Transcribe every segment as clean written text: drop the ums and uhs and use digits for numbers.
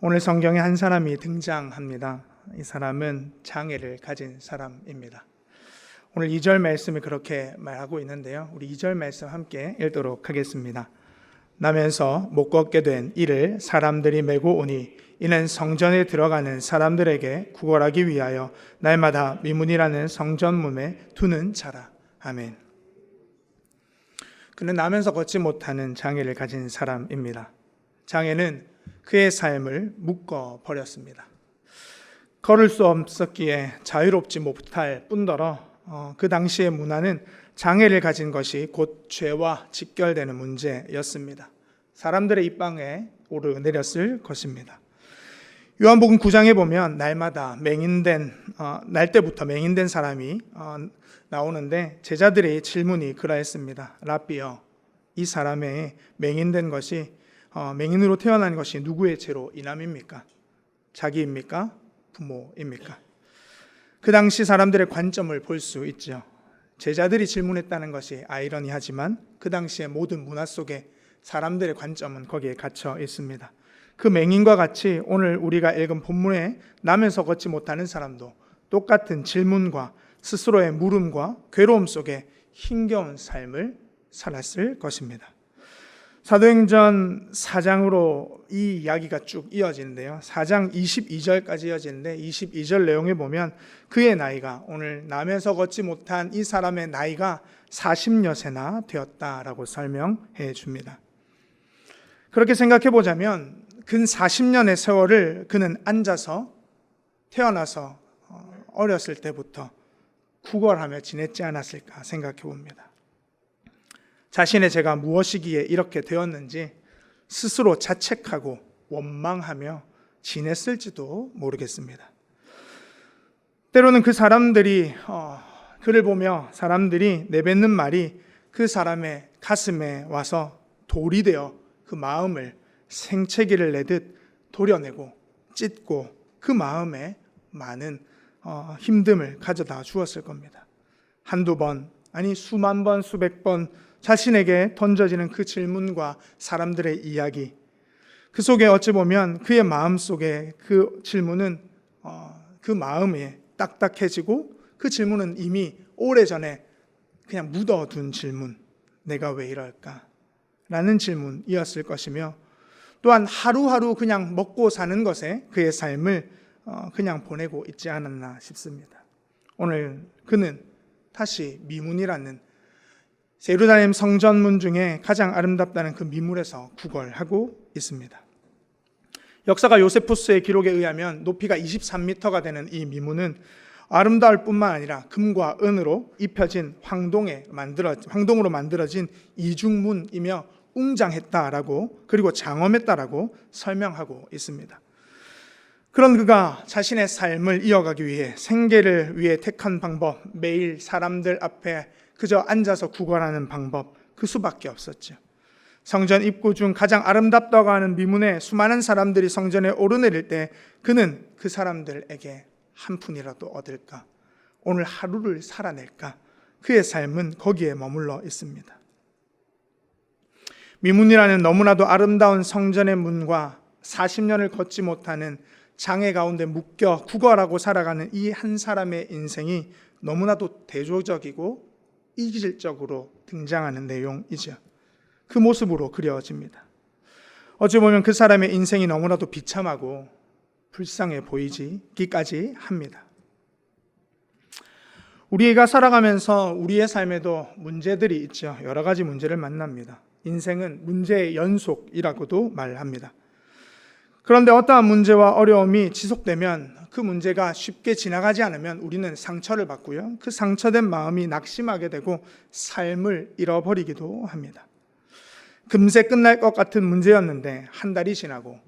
오늘 성경에 한 사람이 등장합니다. 이 사람은 장애를 가진 사람입니다. 오늘 2절 말씀이 그렇게 말하고 있는데요. 우리 2절 말씀 함께 읽도록 하겠습니다. 나면서 못 걷게 된 이를 사람들이 메고 오니 이는 성전에 들어가는 사람들에게 구걸하기 위하여 날마다 미문이라는 성전문에 두는 자라. 아멘. 그는 나면서 걷지 못하는 장애를 가진 사람입니다. 장애는 그의 삶을 묶어버렸습니다. 걸을 수 없었기에 자유롭지 못할 뿐더러 그 당시의 문화는 장애를 가진 것이 곧 죄와 직결되는 문제였습니다. 사람들의 입방에 오르내렸을 것입니다. 요한복음 9장에 보면 날마다 날때부터 맹인된 사람이 나오는데 제자들의 질문이 그러했습니다. 랍비여, 이 사람의 맹인으로 태어난 것이 누구의 죄로 인함입니까? 자기입니까? 부모입니까? 그 당시 사람들의 관점을 볼 수 있죠. 제자들이 질문했다는 것이 아이러니하지만 그 당시의 모든 문화 속에 사람들의 관점은 거기에 갇혀 있습니다. 그 맹인과 같이 오늘 우리가 읽은 본문에 나면서 걷지 못하는 사람도 똑같은 질문과 스스로의 물음과 괴로움 속에 힘겨운 삶을 살았을 것입니다. 사도행전 4장으로 이 이야기가 쭉 이어지는데요. 4장 22절까지 이어지는데 22절 내용에 보면 그의 나이가, 오늘 나면서 걷지 못한 이 사람의 나이가 40여세나 되었다라고 설명해 줍니다. 그렇게 생각해 보자면 근 40년의 세월을 그는 앉아서 태어나서 어렸을 때부터 구걸하며 지냈지 않았을까 생각해 봅니다. 자신의 죄가 무엇이기에 이렇게 되었는지 스스로 자책하고 원망하며 지냈을지도 모르겠습니다. 때로는 그 사람들이 그를 보며 사람들이 내뱉는 말이 그 사람의 가슴에 와서 돌이 되어 그 마음을 생채기를 내듯 도려내고 찢고 그 마음에 많은 힘듦을 가져다 주었을 겁니다. 한두 번, 아니 수만 번, 수백 번 자신에게 던져지는 그 질문과 사람들의 이야기, 그 속에 어찌 보면 그의 마음 속에 그 질문은 그 마음에 딱딱해지고 그 질문은 이미 오래전에 그냥 묻어둔 질문, 내가 왜 이럴까? 라는 질문이었을 것이며 또한 하루하루 그냥 먹고 사는 것에 그의 삶을 그냥 보내고 있지 않았나 싶습니다. 오늘 그는 다시 미문이라는 예루살렘 성전문 중에 가장 아름답다는 그 미문에서 구걸하고 있습니다. 역사가 요세푸스의 기록에 의하면 높이가 23m가 되는 이 미문은 아름다울 뿐만 아니라 금과 은으로 입혀진 황동으로 만들어진 이중문이며 웅장했다라고, 그리고 장엄했다라고 설명하고 있습니다. 그런 그가 자신의 삶을 이어가기 위해, 생계를 위해 택한 방법, 매일 사람들 앞에 그저 앉아서 구걸하는 방법, 그 수밖에 없었죠. 성전 입구 중 가장 아름답다고 하는 미문에 수많은 사람들이 성전에 오르내릴 때 그는 그 사람들에게 한 푼이라도 얻을까, 오늘 하루를 살아낼까, 그의 삶은 거기에 머물러 있습니다. 미문이라는 너무나도 아름다운 성전의 문과 40년을 걷지 못하는 장애 가운데 묶여 구걸하고 살아가는 이 한 사람의 인생이 너무나도 대조적이고 이질적으로 등장하는 내용이죠. 그 모습으로 그려집니다. 어찌 보면 그 사람의 인생이 너무나도 비참하고 불쌍해 보이기까지 합니다. 우리가 살아가면서 우리의 삶에도 문제들이 있죠. 여러 가지 문제를 만납니다. 인생은 문제의 연속이라고도 말합니다. 그런데 어떠한 문제와 어려움이 지속되면 그 문제가 쉽게 지나가지 않으면 우리는 상처를 받고요. 그 상처된 마음이 낙심하게 되고 삶을 잃어버리기도 합니다. 금세 끝날 것 같은 문제였는데 한 달이 지나고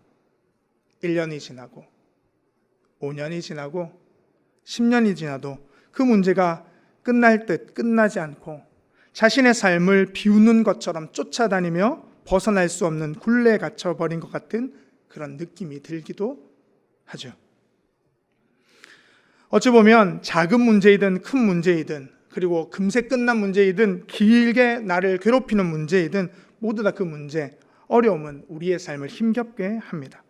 1년이 지나고 5년이 지나고 10년이 지나도 그 문제가 끝날 듯 끝나지 않고 자신의 삶을 비우는 것처럼 쫓아다니며 벗어날 수 없는 굴레에 갇혀버린 것 같은 그런 느낌이 들기도 하죠. 어찌 보면 작은 문제이든 큰 문제이든, 그리고 금세 끝난 문제이든 길게 나를 괴롭히는 문제이든 모두 다 그 문제, 어려움은 우리의 삶을 힘겹게 합니다.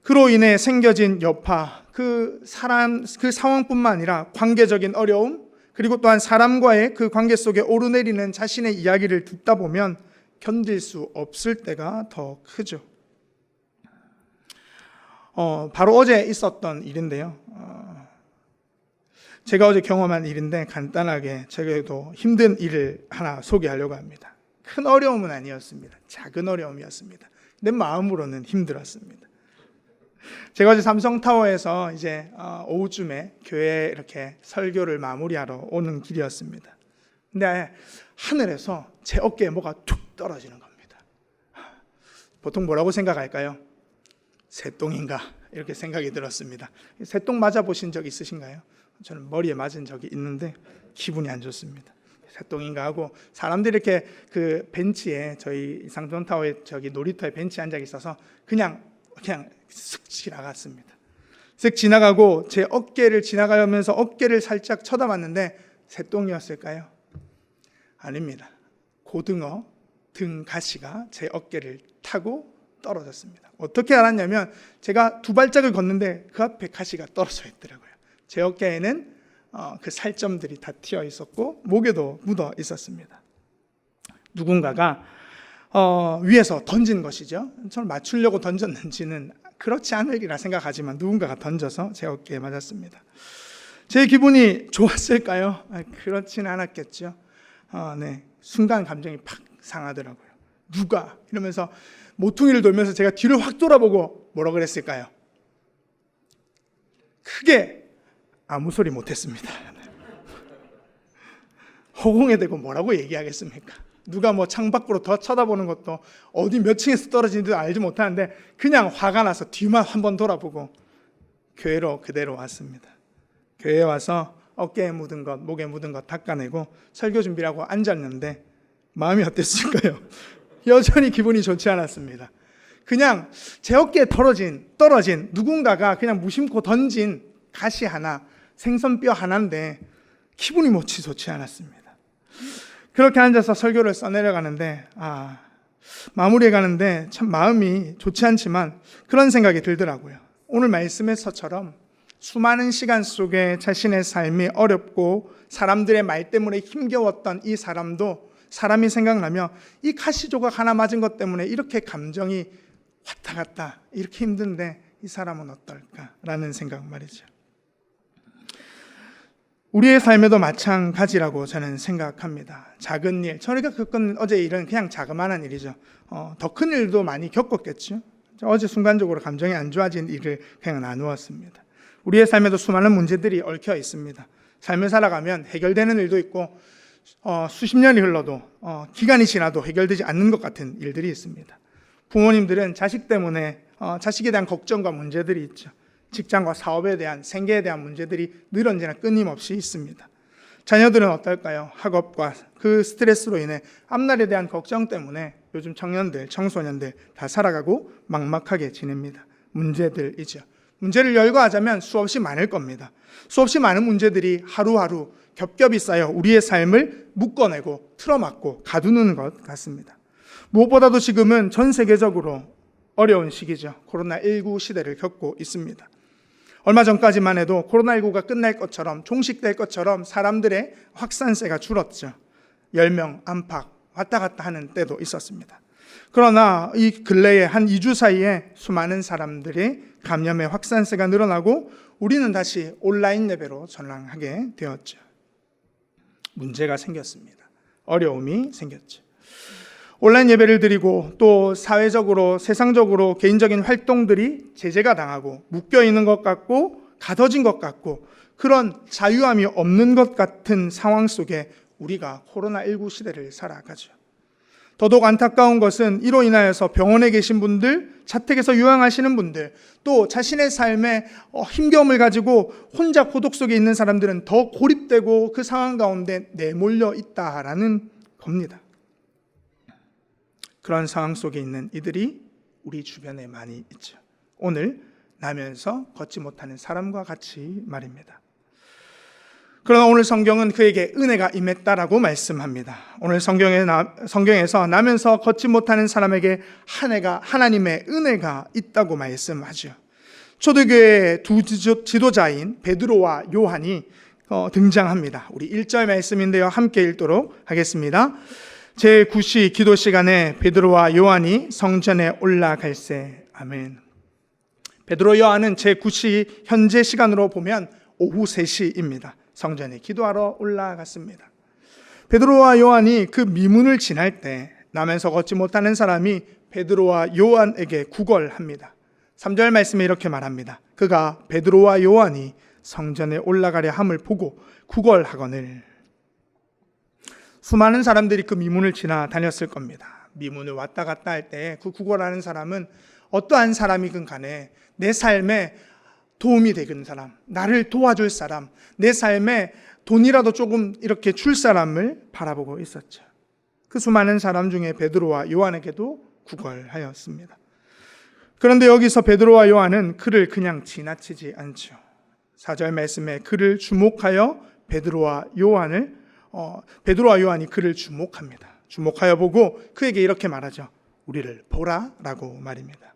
그로 인해 생겨진 여파, 그 상황뿐만 아니라 관계적인 어려움, 그리고 또한 사람과의 그 관계 속에 오르내리는 자신의 이야기를 듣다 보면 견딜 수 없을 때가 더 크죠. 바로 어제 있었던 일인데요. 제가 어제 경험한 일인데 간단하게 제게도 힘든 일을 하나 소개하려고 합니다. 큰 어려움은 아니었습니다. 작은 어려움이었습니다. 내 마음으로는 힘들었습니다. 제가 어제 삼성타워에서 이제 오후쯤에 교회 이렇게 설교를 마무리하러 오는 길이었습니다. 근데 하늘에서 제 어깨에 뭐가 툭 떨어지는 겁니다. 보통 뭐라고 생각할까요? 새똥인가? 이렇게 생각이 들었습니다. 새똥 맞아보신 적 있으신가요? 저는 머리에 맞은 적이 있는데 기분이 안 좋습니다. 새똥인가 하고 사람들이 이렇게 그 벤치에 저희 삼성타워에 저기 놀이터에 벤치에 앉아 있어서 그냥 슥 지나갔습니다. 슥 지나가고 제 어깨를 지나가면서 어깨를 살짝 쳐다봤는데 새똥이었을까요? 아닙니다. 고등어 등 가시가 제 어깨를 타고 떨어졌습니다. 어떻게 알았냐면 제가 두 발짝을 걷는데 그 앞에 가시가 떨어져 있더라고요. 제 어깨에는 그 살점들이 다 튀어 있었고 목에도 묻어 있었습니다. 누군가가 위에서 던진 것이죠. 저를 맞추려고 던졌는지는 그렇지 않으리라 생각하지만 누군가가 던져서 제 어깨에 맞았습니다. 제 기분이 좋았을까요? 그렇진 않았겠죠. 네, 순간 감정이 팍 상하더라고요. 누가? 이러면서 모퉁이를 돌면서 제가 뒤를 확 돌아보고 뭐라 그랬을까요? 크게 아무 소리 못했습니다. 허공에 대고 뭐라고 얘기하겠습니까? 누가 뭐 창밖으로 더 쳐다보는 것도 어디 몇 층에서 떨어지는지도 알지 못하는데 그냥 화가 나서 뒤만 한번 돌아보고 교회로 그대로 왔습니다. 교회에 와서 어깨에 묻은 것, 목에 묻은 것 닦아내고 설교 준비를 하고 앉았는데 마음이 어땠을까요? 여전히 기분이 좋지 않았습니다. 그냥 제 어깨에 떨어진 누군가가 그냥 무심코 던진 가시 하나, 생선뼈 하나인데 기분이 몹시 좋지 않았습니다. 그렇게 앉아서 설교를 써내려가는데 마무리해 가는데 참 마음이 좋지 않지만 그런 생각이 들더라고요. 오늘 말씀에서처럼 수많은 시간 속에 자신의 삶이 어렵고 사람들의 말 때문에 힘겨웠던 이 사람도 사람이 생각나며 이 가시조각 하나 맞은 것 때문에 이렇게 감정이 왔다 갔다 이렇게 힘든데 이 사람은 어떨까라는 생각 말이죠. 우리의 삶에도 마찬가지라고 저는 생각합니다. 작은 일, 저희가 겪은 어제 일은 그냥 자그마한 일이죠. 더 큰 일도 많이 겪었겠죠. 어제 순간적으로 감정이 안 좋아진 일을 그냥 나누었습니다. 우리의 삶에도 수많은 문제들이 얽혀 있습니다. 삶을 살아가면 해결되는 일도 있고 수십 년이 흘러도 기간이 지나도 해결되지 않는 것 같은 일들이 있습니다. 부모님들은 자식 때문에 자식에 대한 걱정과 문제들이 있죠. 직장과 사업에 대한 생계에 대한 문제들이 늘 언제나 끊임없이 있습니다. 자녀들은 어떨까요? 학업과 그 스트레스로 인해 앞날에 대한 걱정 때문에 요즘 청년들, 청소년들 다 살아가고 막막하게 지냅니다. 문제들이죠. 문제를 열거하자면 수없이 많을 겁니다. 수없이 많은 문제들이 하루하루 겹겹이 쌓여 우리의 삶을 묶어내고 틀어막고 가두는 것 같습니다. 무엇보다도 지금은 전 세계적으로 어려운 시기죠. 코로나19 시대를 겪고 있습니다. 얼마 전까지만 해도 코로나19가 끝날 것처럼 종식될 것처럼 사람들의 확산세가 줄었죠. 10명 안팎 왔다 갔다 하는 때도 있었습니다. 그러나 이 근래에 한 2주 사이에 수많은 사람들의 감염의 확산세가 늘어나고 우리는 다시 온라인 예배로 전환하게 되었죠. 문제가 생겼습니다. 어려움이 생겼죠. 온라인 예배를 드리고 또 사회적으로 세상적으로 개인적인 활동들이 제재가 당하고 묶여있는 것 같고 가둬진 것 같고 그런 자유함이 없는 것 같은 상황 속에 우리가 코로나19 시대를 살아가죠. 더더욱 안타까운 것은 이로 인하여서 병원에 계신 분들, 자택에서 요양하시는 분들, 또 자신의 삶에 힘겨움을 가지고 혼자 고독 속에 있는 사람들은 더 고립되고 그 상황 가운데 내몰려 있다라는 겁니다. 그런 상황 속에 있는 이들이 우리 주변에 많이 있죠. 오늘 나면서 걷지 못하는 사람과 같이 말입니다. 그러나 오늘 성경은 그에게 은혜가 임했다라고 말씀합니다. 오늘 성경에서 나면서 걷지 못하는 사람에게 하나님의 은혜가 있다고 말씀하죠. 초대교회의 두 지도자인 베드로와 요한이 등장합니다. 우리 1절 말씀인데요, 함께 읽도록 하겠습니다. 제9시 기도 시간에 베드로와 요한이 성전에 올라갈새. 아멘. 베드로 요한은 제9시 현재 시간으로 보면 오후 3시입니다. 성전에 기도하러 올라갔습니다. 베드로와 요한이 그 미문을 지날 때 나면서 걷지 못하는 사람이 베드로와 요한에게 구걸합니다. 3절 말씀에 이렇게 말합니다. 그가 베드로와 요한이 성전에 올라가려 함을 보고 구걸하거늘. 수많은 사람들이 그 미문을 지나 다녔을 겁니다. 미문을 왔다 갔다 할 때 그 구걸하는 사람은 어떠한 사람이든 간에 내 삶에 도움이 되는 사람, 나를 도와줄 사람, 내 삶에 돈이라도 조금 이렇게 줄 사람을 바라보고 있었죠. 그 수많은 사람 중에 베드로와 요한에게도 구걸하였습니다. 그런데 여기서 베드로와 요한은 그를 그냥 지나치지 않죠. 4절 말씀에 그를 주목하여 베드로와 요한이 그를 주목합니다. 주목하여 보고 그에게 이렇게 말하죠. 우리를 보라 라고 말입니다.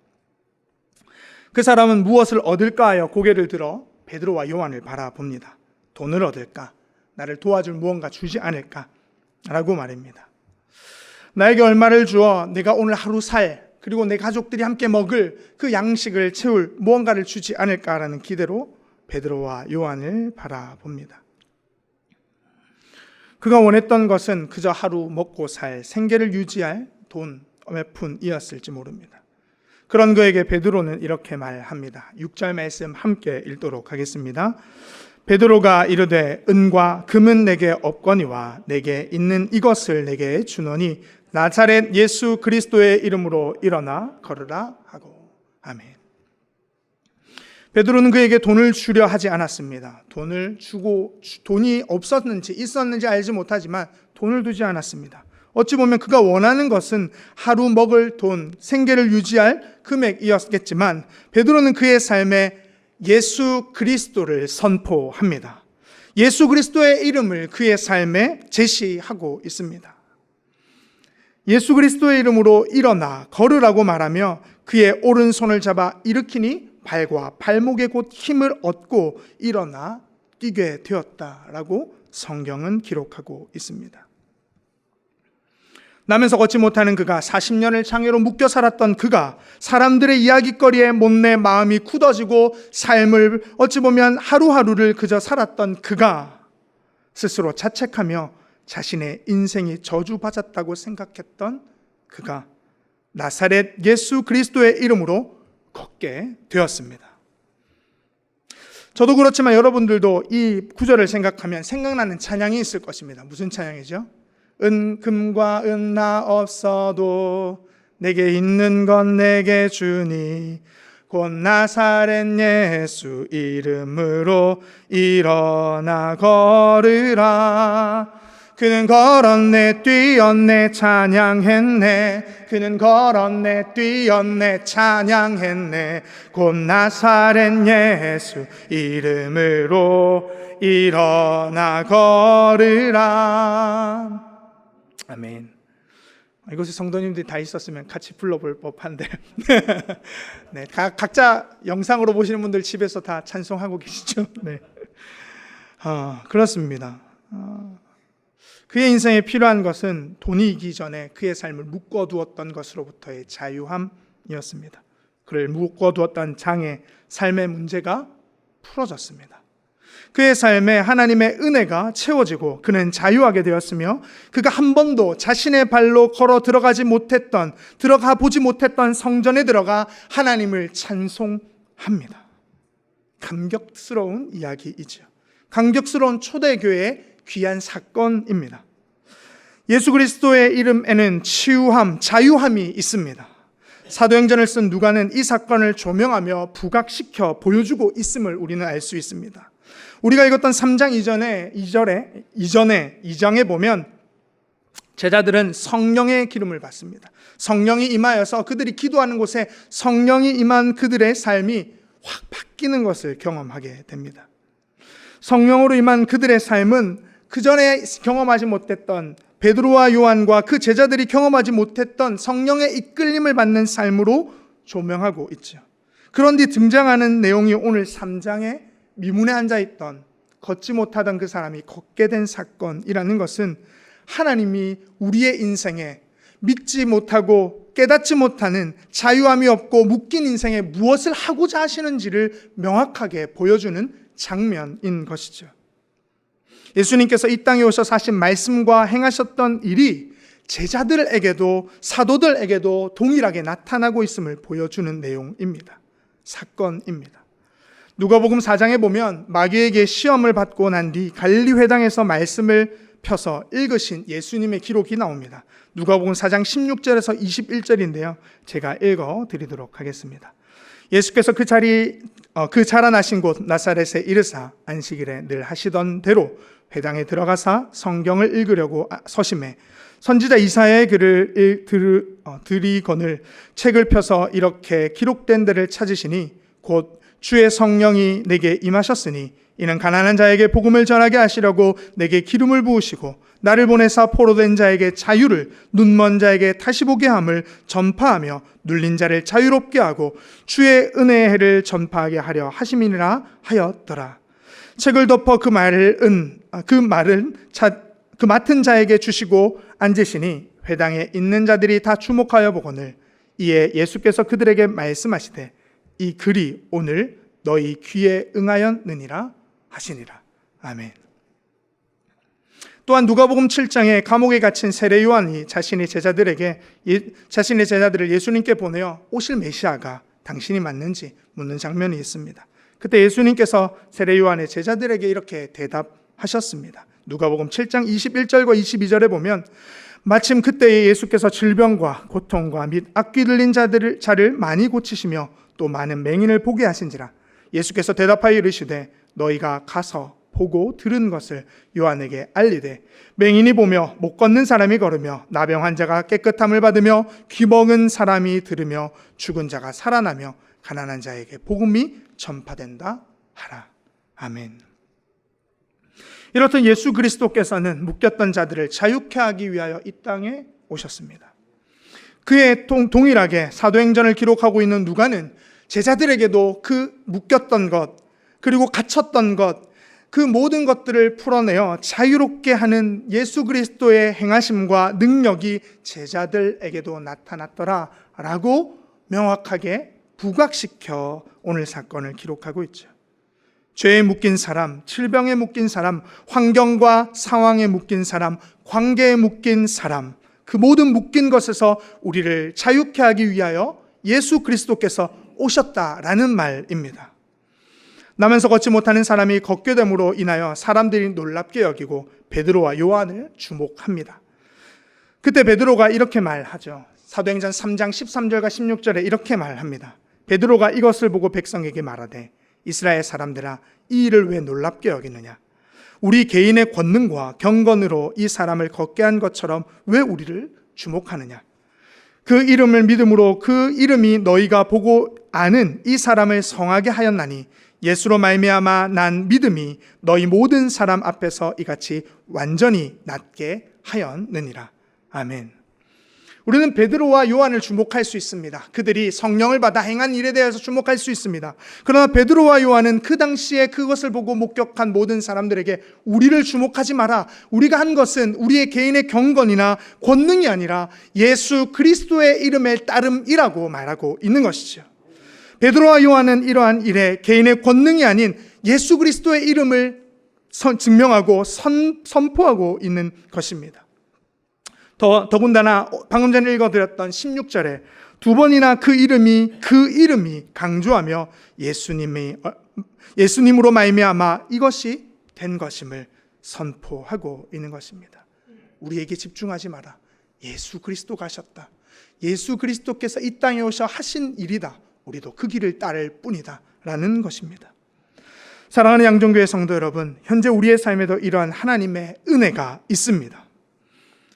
그 사람은 무엇을 얻을까 하여 고개를 들어 베드로와 요한을 바라봅니다. 돈을 얻을까? 나를 도와줄 무언가 주지 않을까? 라고 말입니다. 나에게 얼마를 주어 내가 오늘 하루 살, 그리고 내 가족들이 함께 먹을 그 양식을 채울 무언가를 주지 않을까라는 기대로 베드로와 요한을 바라봅니다. 그가 원했던 것은 그저 하루 먹고 살 생계를 유지할 돈 몇 푼이었을지 모릅니다. 그런 그에게 베드로는 이렇게 말합니다. 6절 말씀 함께 읽도록 하겠습니다. 베드로가 이르되 은과 금은 내게 없거니와 내게 있는 이것을 내게 주노니 나사렛 예수 그리스도의 이름으로 일어나 걸으라 하고. 아멘. 베드로는 그에게 돈을 주려 하지 않았습니다. 돈이 없었는지 있었는지 알지 못하지만 돈을 두지 않았습니다. 어찌 보면 그가 원하는 것은 하루 먹을 돈, 생계를 유지할 금액이었겠지만 베드로는 그의 삶에 예수 그리스도를 선포합니다. 예수 그리스도의 이름을 그의 삶에 제시하고 있습니다. 예수 그리스도의 이름으로 일어나 걸으라고 말하며 그의 오른손을 잡아 일으키니 발과 발목에 곧 힘을 얻고 일어나 뛰게 되었다라고 성경은 기록하고 있습니다. 나면서 걷지 못하는 그가 40년을 장애로 묶여 살았던 그가 사람들의 이야기거리에 못내 마음이 굳어지고 삶을 어찌 보면 하루하루를 그저 살았던 그가 스스로 자책하며 자신의 인생이 저주받았다고 생각했던 그가 나사렛 예수 그리스도의 이름으로 걷게 되었습니다. 저도 그렇지만 여러분들도 이 구절을 생각하면 생각나는 찬양이 있을 것입니다. 무슨 찬양이죠? 금과 은나 없어도 내게 있는 건 내게 주니 곧 나사렛 예수 이름으로 일어나 걸으라. 그는 걸었네 뛰었네 찬양했네. 그는 걸었네 뛰었네 찬양했네. 곧 나사렛 예수 이름으로 일어나 걸으라. 아멘. 이곳에 성도님들이 다 있었으면 같이 불러볼 법한데 네, 각자 영상으로 보시는 분들 집에서 다 찬송하고 계시죠? 네, 그렇습니다. 그의 인생에 필요한 것은 돈이기 전에 그의 삶을 묶어두었던 것으로부터의 자유함이었습니다. 그를 묶어두었던 장애, 삶의 문제가 풀어졌습니다. 그의 삶에 하나님의 은혜가 채워지고 그는 자유하게 되었으며 그가 한 번도 자신의 발로 걸어 들어가 보지 못했던 성전에 들어가 하나님을 찬송합니다. 감격스러운 이야기이죠. 감격스러운 초대교회의 귀한 사건입니다. 예수 그리스도의 이름에는 치유함, 자유함이 있습니다. 사도행전을 쓴 누가는 이 사건을 조명하며 부각시켜 보여주고 있음을 우리는 알 수 있습니다. 우리가 읽었던 3장 2장에 보면 제자들은 성령의 기름을 받습니다. 성령이 임하여서 그들이 기도하는 곳에 성령이 임한 그들의 삶이 확 바뀌는 것을 경험하게 됩니다. 성령으로 임한 그들의 삶은 그전에 경험하지 못했던 베드로와 요한과 그 제자들이 경험하지 못했던 성령의 이끌림을 받는 삶으로 조명하고 있죠. 그런 뒤 등장하는 내용이 오늘 3장에 미문에 앉아있던 걷지 못하던 그 사람이 걷게 된 사건이라는 것은 하나님이 우리의 인생에 믿지 못하고 깨닫지 못하는 자유함이 없고 묶인 인생에 무엇을 하고자 하시는지를 명확하게 보여주는 장면인 것이죠. 예수님께서 이 땅에 오셔서 하신 말씀과 행하셨던 일이 제자들에게도 사도들에게도 동일하게 나타나고 있음을 보여주는 내용입니다. 사건입니다. 누가복음 4장에 보면 마귀에게 시험을 받고 난 뒤 갈릴리 회당에서 말씀을 펴서 읽으신 예수님의 기록이 나옵니다. 누가복음 4장 16절에서 21절인데요. 제가 읽어 드리도록 하겠습니다. 예수께서 그 자라나신 곳 나사렛에 이르사 안식일에 늘 하시던 대로 회당에 들어가사 성경을 읽으려고 서심해 선지자 이사야의 글을 들이거늘 책을 펴서 이렇게 기록된 데를 찾으시니 곧 주의 성령이 내게 임하셨으니 이는 가난한 자에게 복음을 전하게 하시려고 내게 기름을 부으시고 나를 보내사 포로된 자에게 자유를 눈먼 자에게 다시 보게 함을 전파하며 눌린 자를 자유롭게 하고 주의 은혜의 해를 전파하게 하려 하심이니라 하였더라. 책을 덮어 그 맡은 자에게 주시고 앉으시니 회당에 있는 자들이 다 주목하여 보거늘 이에 예수께서 그들에게 말씀하시되 이 글이 오늘 너희 귀에 응하였느니라 하시니라. 아멘. 또한 누가복음 7장에 감옥에 갇힌 세례 요한이 자신의 제자들을 예수님께 보내어 오실 메시아가 당신이 맞는지 묻는 장면이 있습니다. 그때 예수님께서 세례 요한의 제자들에게 이렇게 대답하셨습니다. 누가복음 7장 21절과 22절에 보면 마침 그때에 예수께서 질병과 고통과 및 악귀 들린 자를 많이 고치시며 또 많은 맹인을 보게 하신지라. 예수께서 대답하여 이르시되 너희가 가서 보고 들은 것을 요한에게 알리되 맹인이 보며 못 걷는 사람이 걸으며 나병 환자가 깨끗함을 받으며 귀먹은 사람이 들으며 죽은 자가 살아나며 가난한 자에게 복음이 전파된다 하라. 아멘. 이렇듯 예수 그리스도께서는 묶였던 자들을 자유케 하기 위하여 이 땅에 오셨습니다. 그의 동일하게 사도행전을 기록하고 있는 누가는 제자들에게도 그 묶였던 것 그리고 갇혔던 것 그 모든 것들을 풀어내어 자유롭게 하는 예수 그리스도의 행하심과 능력이 제자들에게도 나타났더라 라고 명확하게 부각시켜 오늘 사건을 기록하고 있죠. 죄에 묶인 사람, 질병에 묶인 사람, 환경과 상황에 묶인 사람, 관계에 묶인 사람, 그 모든 묶인 것에서 우리를 자유케 하기 위하여 예수 그리스도께서 오셨다라는 말입니다. 나면서 걷지 못하는 사람이 걷게 됨으로 인하여 사람들이 놀랍게 여기고 베드로와 요한을 주목합니다. 그때 베드로가 이렇게 말하죠. 사도행전 3장 13절과 16절에 이렇게 말합니다. 베드로가 이것을 보고 백성에게 말하되 이스라엘 사람들아 이 일을 왜 놀랍게 여기느냐? 우리 개인의 권능과 경건으로 이 사람을 걷게 한 것처럼 왜 우리를 주목하느냐? 그 이름을 믿음으로 그 이름이 너희가 보고 아는 이 사람을 성하게 하였나니 예수로 말미암아 난 믿음이 너희 모든 사람 앞에서 이같이 완전히 낫게 하였느니라. 아멘. 우리는 베드로와 요한을 주목할 수 있습니다. 그들이 성령을 받아 행한 일에 대해서 주목할 수 있습니다. 그러나 베드로와 요한은 그 당시에 그것을 보고 목격한 모든 사람들에게 우리를 주목하지 마라. 우리가 한 것은 우리의 개인의 경건이나 권능이 아니라 예수 그리스도의 이름에 따름이라고 말하고 있는 것이죠. 베드로와 요한은 이러한 일에 개인의 권능이 아닌 예수 그리스도의 이름을 증명하고 선포하고 있는 것입니다. 더군다나 방금 전에 읽어드렸던 16절에 두 번이나 그 이름이 강조하며 예수님으로 말미암아 이것이 된 것임을 선포하고 있는 것입니다. 우리에게 집중하지 마라. 예수 그리스도가 하셨다. 예수 그리스도께서 이 땅에 오셔 하신 일이다. 우리도 그 길을 따를 뿐이다 라는 것입니다. 사랑하는 양정교회 성도 여러분, 현재 우리의 삶에도 이러한 하나님의 은혜가 있습니다.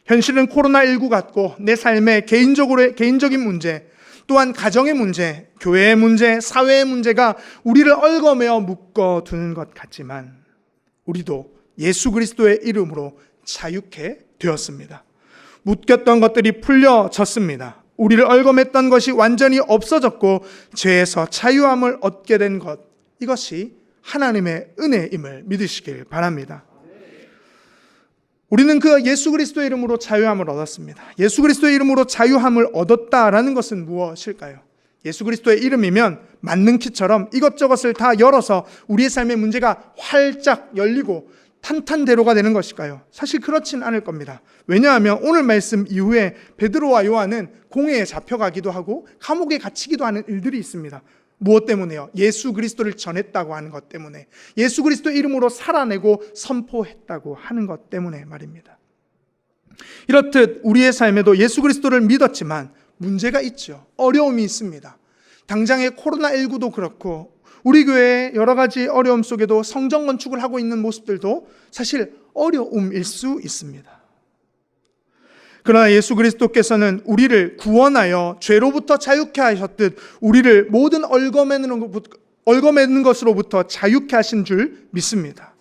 현실은 코로나19 같고 내 삶의 개인적인 문제, 또한 가정의 문제, 교회의 문제, 사회의 문제가 우리를 얽어매어 묶어두는 것 같지만 우리도 예수 그리스도의 이름으로 자유케 되었습니다. 묶였던 것들이 풀려졌습니다. 우리를 얽어맸던 것이 완전히 없어졌고 죄에서 자유함을 얻게 된 것, 이것이 하나님의 은혜임을 믿으시길 바랍니다. 우리는 그 예수 그리스도의 이름으로 자유함을 얻었습니다. 예수 그리스도의 이름으로 자유함을 얻었다라는 것은 무엇일까요? 예수 그리스도의 이름이면 맞는 키처럼 이것저것을 다 열어서 우리의 삶의 문제가 활짝 열리고 탄탄대로가 되는 것일까요? 사실 그렇진 않을 겁니다. 왜냐하면 오늘 말씀 이후에 베드로와 요한은 공회에 잡혀가기도 하고 감옥에 갇히기도 하는 일들이 있습니다. 무엇 때문에요? 예수 그리스도를 전했다고 하는 것 때문에, 예수 그리스도 이름으로 살아내고 선포했다고 하는 것 때문에 말입니다. 이렇듯 우리의 삶에도 예수 그리스도를 믿었지만 문제가 있죠. 어려움이 있습니다. 당장의 코로나19도 그렇고 우리 교회의 여러 가지 어려움 속에도 성전 건축을 하고 있는 모습들도 사실 어려움일 수 있습니다. 그러나 예수 그리스도께서는 우리를 구원하여 죄로부터 자유케 하셨듯 우리를 모든 얽어매는 것으로부터 자유케 하신 줄 믿습니다.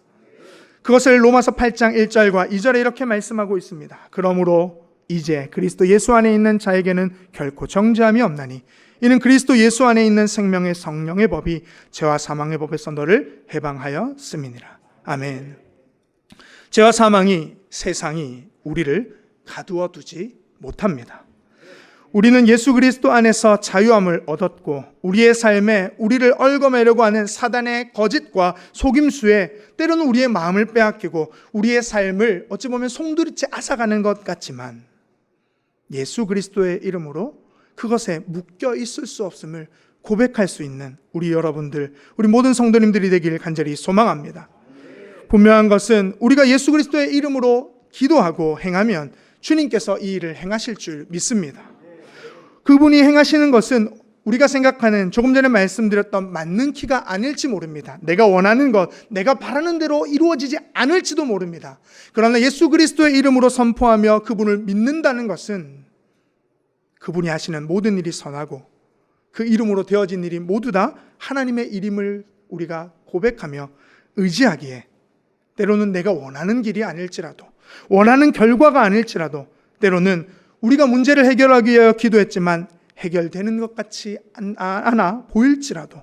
그것을 로마서 8장 1절과 2절에 이렇게 말씀하고 있습니다. 그러므로 이제 그리스도 예수 안에 있는 자에게는 결코 정죄함이 없나니 이는 그리스도 예수 안에 있는 생명의 성령의 법이 죄와 사망의 법에서 너를 해방하였음이니라. 아멘. 죄와 사망이, 세상이 우리를 가두어 두지 못합니다. 우리는 예수 그리스도 안에서 자유함을 얻었고 우리의 삶에 우리를 얽어매려고 하는 사단의 거짓과 속임수에 때로는 우리의 마음을 빼앗기고 우리의 삶을 어찌 보면 송두리째 앗아가는 것 같지만 예수 그리스도의 이름으로 그것에 묶여 있을 수 없음을 고백할 수 있는 우리 여러분들, 우리 모든 성도님들이 되길 간절히 소망합니다. 분명한 것은 우리가 예수 그리스도의 이름으로 기도하고 행하면 주님께서 이 일을 행하실 줄 믿습니다. 그분이 행하시는 것은 우리가 생각하는 조금 전에 말씀드렸던 맞는 키가 아닐지 모릅니다. 내가 원하는 것, 내가 바라는 대로 이루어지지 않을지도 모릅니다. 그러나 예수 그리스도의 이름으로 선포하며 그분을 믿는다는 것은 그분이 하시는 모든 일이 선하고 그 이름으로 되어진 일이 모두 다 하나님의 이름을 우리가 고백하며 의지하기에 때로는 내가 원하는 길이 아닐지라도, 원하는 결과가 아닐지라도, 때로는 우리가 문제를 해결하기 위하여 기도했지만 해결되는 것 같지 않아 보일지라도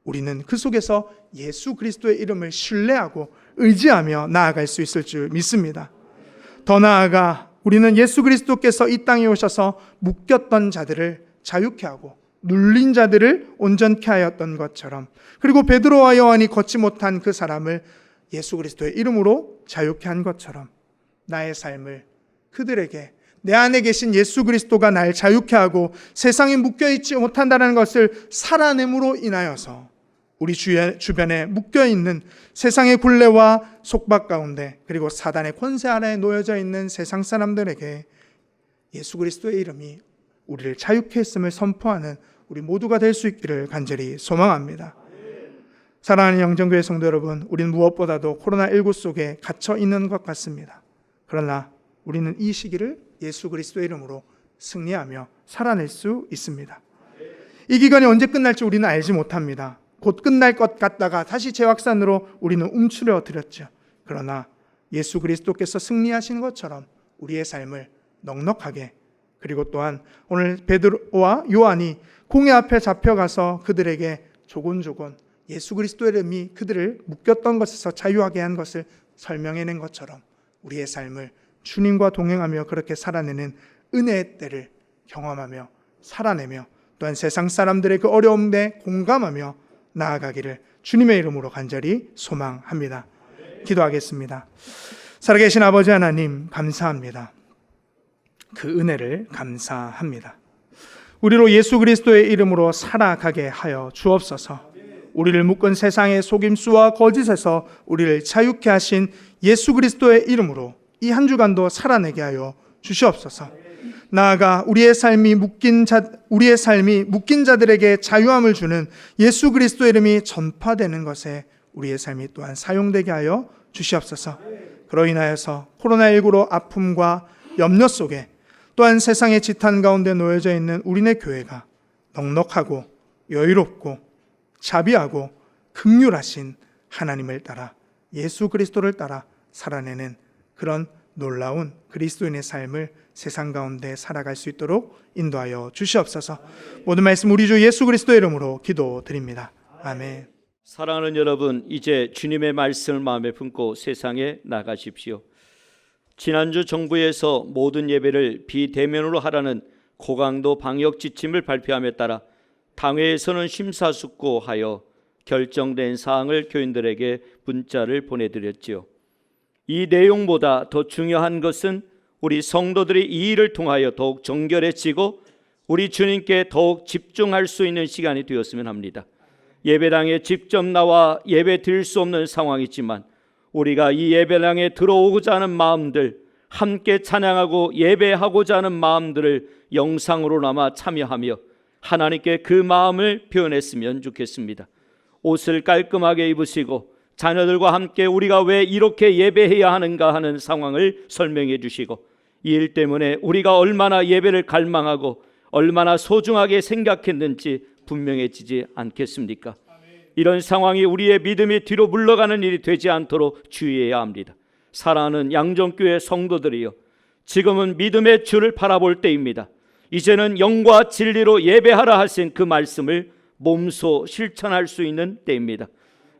우리는 그 속에서 예수 그리스도의 이름을 신뢰하고 의지하며 나아갈 수 있을 줄 믿습니다. 더 나아가 우리는 예수 그리스도께서 이 땅에 오셔서 묶였던 자들을 자유케 하고 눌린 자들을 온전케 하였던 것처럼, 그리고 베드로와 요한이 걷지 못한 그 사람을 예수 그리스도의 이름으로 자유케 한 것처럼 나의 삶을 그들에게 내 안에 계신 예수 그리스도가 날 자유케 하고 세상에 묶여있지 못한다는 것을 살아냄으로 인하여서 우리 주변에 묶여있는 세상의 굴레와 속박 가운데 그리고 사단의 권세 아래에 놓여져 있는 세상 사람들에게 예수 그리스도의 이름이 우리를 자유케 했음을 선포하는 우리 모두가 될 수 있기를 간절히 소망합니다. 사랑하는 영정교회 성도 여러분, 우리는 무엇보다도 코로나19 속에 갇혀 있는 것 같습니다. 그러나 우리는 이 시기를 예수 그리스도의 이름으로 승리하며 살아낼 수 있습니다. 이 기간이 언제 끝날지 우리는 알지 못합니다. 곧 끝날 것 같다가 다시 재확산으로 우리는 움츠려들었죠. 그러나 예수 그리스도께서 승리하신 것처럼 우리의 삶을 넉넉하게, 그리고 또한 오늘 베드로와 요한이 공회 앞에 잡혀가서 그들에게 조곤조곤 예수 그리스도의 이름이 그들을 묶였던 것에서 자유하게 한 것을 설명해낸 것처럼 우리의 삶을 주님과 동행하며 그렇게 살아내는 은혜의 때를 경험하며 살아내며 또한 세상 사람들의 그 어려움에 공감하며 나아가기를 주님의 이름으로 간절히 소망합니다. 기도하겠습니다. 살아계신 아버지 하나님, 감사합니다. 그 은혜를 감사합니다. 우리로 예수 그리스도의 이름으로 살아가게 하여 주옵소서. 우리를 묶은 세상의 속임수와 거짓에서 우리를 자유케 하신 예수 그리스도의 이름으로 이 한 주간도 살아내게 하여 주시옵소서. 나아가 우리의 삶이 묶인 자들에게 자유함을 주는 예수 그리스도의 이름이 전파되는 것에 우리의 삶이 또한 사용되게 하여 주시옵소서. 그로 인하여서 코로나19로 아픔과 염려 속에 또한 세상의 지탄 가운데 놓여져 있는 우리네 교회가 넉넉하고 여유롭고 자비하고 긍휼하신 하나님을 따라 예수 그리스도를 따라 살아내는 그런 놀라운 그리스도인의 삶을 세상 가운데 살아갈 수 있도록 인도하여 주시옵소서. 모든 말씀 우리 주 예수 그리스도의 이름으로 기도드립니다. 아멘. 사랑하는 여러분, 이제 주님의 말씀을 마음에 품고 세상에 나가십시오. 지난주 정부에서 모든 예배를 비대면으로 하라는 고강도 방역 지침을 발표함에 따라 당회에서는 심사숙고하여 결정된 사항을 교인들에게 문자를 보내드렸지요. 이 내용보다 더 중요한 것은 우리 성도들이 이 일을 통하여 더욱 정결해지고 우리 주님께 더욱 집중할 수 있는 시간이 되었으면 합니다. 예배당에 직접 나와 예배 드릴 수 없는 상황이지만 우리가 이 예배당에 들어오고자 하는 마음들, 함께 찬양하고 예배하고자 하는 마음들을 영상으로나마 참여하며 하나님께 그 마음을 표현했으면 좋겠습니다. 옷을 깔끔하게 입으시고 자녀들과 함께 우리가 왜 이렇게 예배해야 하는가 하는 상황을 설명해 주시고 이 일 때문에 우리가 얼마나 예배를 갈망하고 얼마나 소중하게 생각했는지 분명해지지 않겠습니까? 이런 상황이 우리의 믿음이 뒤로 물러가는 일이 되지 않도록 주의해야 합니다. 사랑하는 양정교회 성도들이여, 지금은 믿음의 주를 바라볼 때입니다. 이제는 영과 진리로 예배하라 하신 그 말씀을 몸소 실천할 수 있는 때입니다.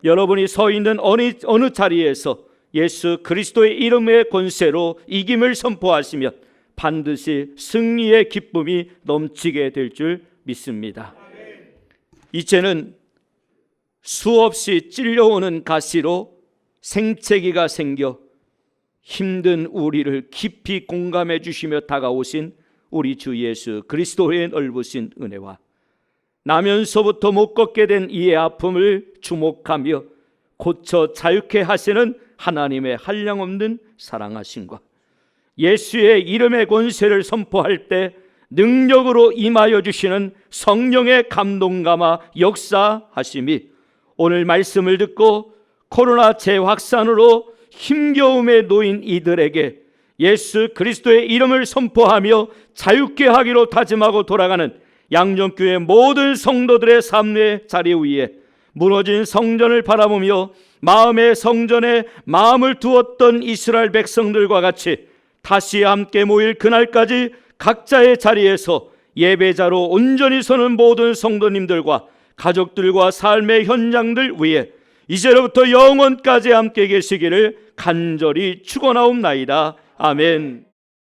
여러분이 서 있는 어느 자리에서 예수 그리스도의 이름의 권세로 이김을 선포하시면 반드시 승리의 기쁨이 넘치게 될 줄 믿습니다. 이제는 수없이 찔려오는 가시로 생채기가 생겨 힘든 우리를 깊이 공감해 주시며 다가오신 우리 주 예수 그리스도의 넓으신 은혜와 나면서부터 못 걷게 된 이의 아픔을 주목하며 고쳐 자유케 하시는 하나님의 한량없는 사랑하심과 예수의 이름의 권세를 선포할 때 능력으로 임하여 주시는 성령의 감동감화 역사하심이 오늘 말씀을 듣고 코로나 재확산으로 힘겨움에 놓인 이들에게 예수 그리스도의 이름을 선포하며 자유케 하기로 다짐하고 돌아가는 양정교회 모든 성도들의 삶의 자리 위에 무너진 성전을 바라보며 마음의 성전에 마음을 두었던 이스라엘 백성들과 같이 다시 함께 모일 그날까지 각자의 자리에서 예배자로 온전히 서는 모든 성도님들과 가족들과 삶의 현장들 위에 이제로부터 영원까지 함께 계시기를 간절히 축원하옵나이다. 아멘.